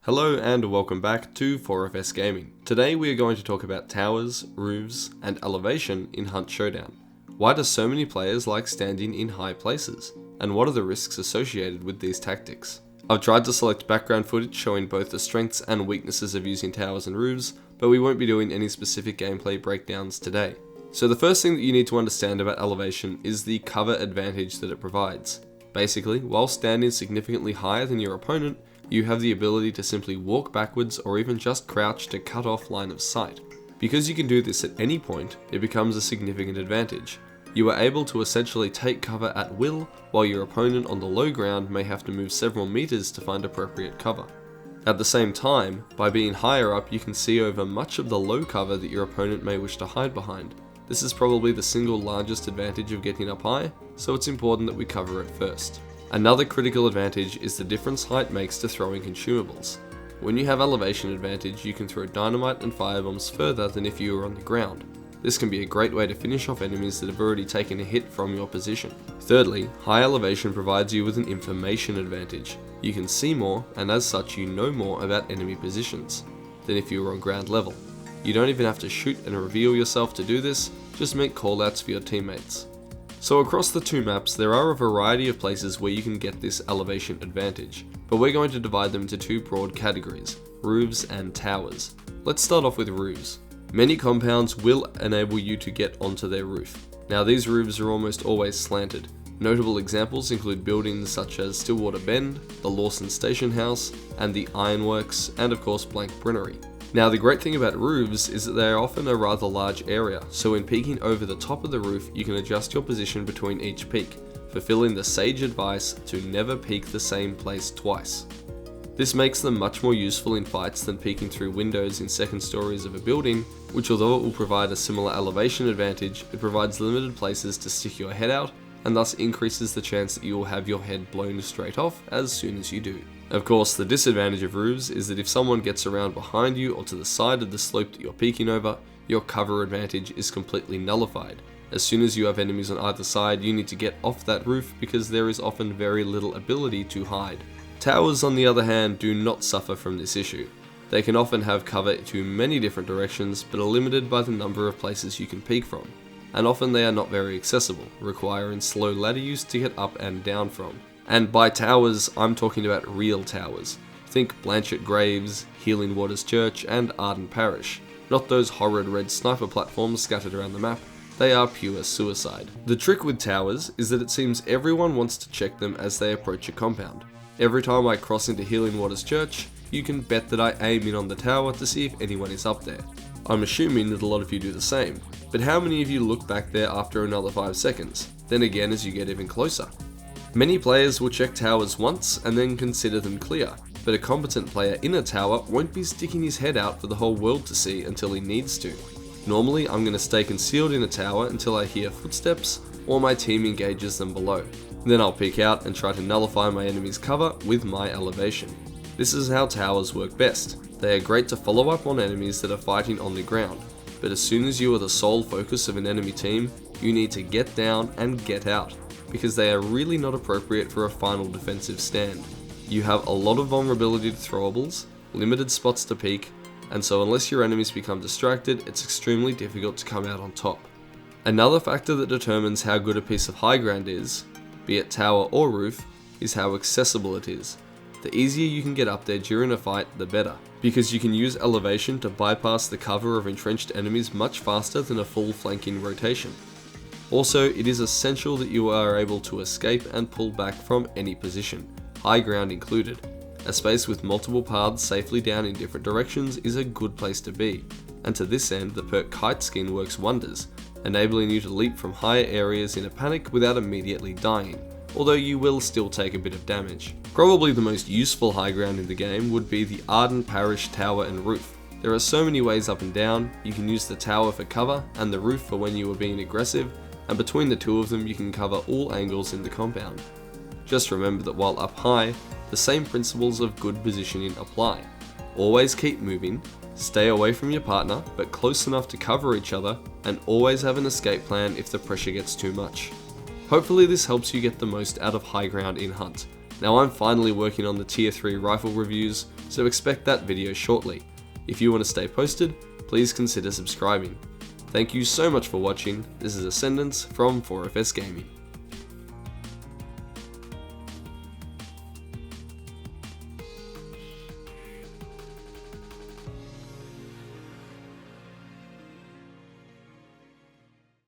Hello and welcome back to 4FS Gaming. Today we are going to talk about towers, roofs, and elevation in Hunt Showdown. Why do so many players like standing in high places? And what are the risks associated with these tactics? I've tried to select background footage showing both the strengths and weaknesses of using towers and roofs, but we won't be doing any specific gameplay breakdowns today. So the first thing that you need to understand about elevation is the cover advantage that it provides. Basically, while standing significantly higher than your opponent, you have the ability to simply walk backwards or even just crouch to cut off line of sight. Because you can do this at any point, it becomes a significant advantage. You are able to essentially take cover at will, while your opponent on the low ground may have to move several meters to find appropriate cover. At the same time, by being higher up, you can see over much of the low cover that your opponent may wish to hide behind. This is probably the single largest advantage of getting up high, so it's important that we cover it first. Another critical advantage is the difference height makes to throwing consumables. When you have elevation advantage, you can throw dynamite and firebombs further than if you were on the ground. This can be a great way to finish off enemies that have already taken a hit from your position. Thirdly, high elevation provides you with an information advantage. You can see more, and as such you know more about enemy positions than if you were on ground level. You don't even have to shoot and reveal yourself to do this, just make callouts for your teammates. So across the two maps, there are a variety of places where you can get this elevation advantage, but we're going to divide them into two broad categories, roofs and towers. Let's start off with roofs. Many compounds will enable you to get onto their roof. Now these roofs are almost always slanted. Notable examples include buildings such as Stillwater Bend, the Lawson Station House, and the Ironworks, and of course Blank Brunnery. Now the great thing about roofs is that they are often a rather large area, so when peeking over the top of the roof you can adjust your position between each peak, fulfilling the sage advice to never peek the same place twice. This makes them much more useful in fights than peeking through windows in second stories of a building, which although it will provide a similar elevation advantage, it provides limited places to stick your head out, and thus increases the chance that you will have your head blown straight off as soon as you do. Of course, the disadvantage of roofs is that if someone gets around behind you or to the side of the slope that you're peeking over, your cover advantage is completely nullified. As soon as you have enemies on either side, you need to get off that roof because there is often very little ability to hide. Towers, on the other hand, do not suffer from this issue. They can often have cover to many different directions, but are limited by the number of places you can peek from. And often they are not very accessible, requiring slow ladder use to get up and down from. And by towers, I'm talking about real towers. Think Blanchett Graves, Healing Waters Church, and Arden Parish. Not those horrid red sniper platforms scattered around the map. They are pure suicide. The trick with towers is that it seems everyone wants to check them as they approach a compound. Every time I cross into Healing Waters Church, you can bet that I aim in on the tower to see if anyone is up there. I'm assuming that a lot of you do the same, but how many of you look back there after another 5 seconds, then again as you get even closer? Many players will check towers once and then consider them clear, but a competent player in a tower won't be sticking his head out for the whole world to see until he needs to. Normally I'm going to stay concealed in a tower until I hear footsteps or my team engages them below. Then I'll peek out and try to nullify my enemy's cover with my elevation. This is how towers work best. They are great to follow up on enemies that are fighting on the ground, but as soon as you are the sole focus of an enemy team, you need to get down and get out, because they are really not appropriate for a final defensive stand. You have a lot of vulnerability to throwables, limited spots to peek, and so unless your enemies become distracted, it's extremely difficult to come out on top. Another factor that determines how good a piece of high ground is, be it tower or roof, is how accessible it is. The easier you can get up there during a fight, the better, because you can use elevation to bypass the cover of entrenched enemies much faster than a full flanking rotation. Also, it is essential that you are able to escape and pull back from any position, high ground included. A space with multiple paths safely down in different directions is a good place to be, and to this end the perk Kite Skin works wonders, enabling you to leap from higher areas in a panic without immediately dying, although you will still take a bit of damage. Probably the most useful high ground in the game would be the Arden Parish tower and roof. There are so many ways up and down. You can use the tower for cover and the roof for when you are being aggressive, and between the two of them you can cover all angles in the compound. Just remember that while up high, the same principles of good positioning apply. Always keep moving, stay away from your partner but close enough to cover each other, and always have an escape plan if the pressure gets too much. Hopefully this helps you get the most out of high ground in Hunt. Now I'm finally working on the tier 3 rifle reviews, so expect that video shortly. If you want to stay posted, please consider subscribing. Thank you so much for watching. This is Ascendance from 4FS Gaming.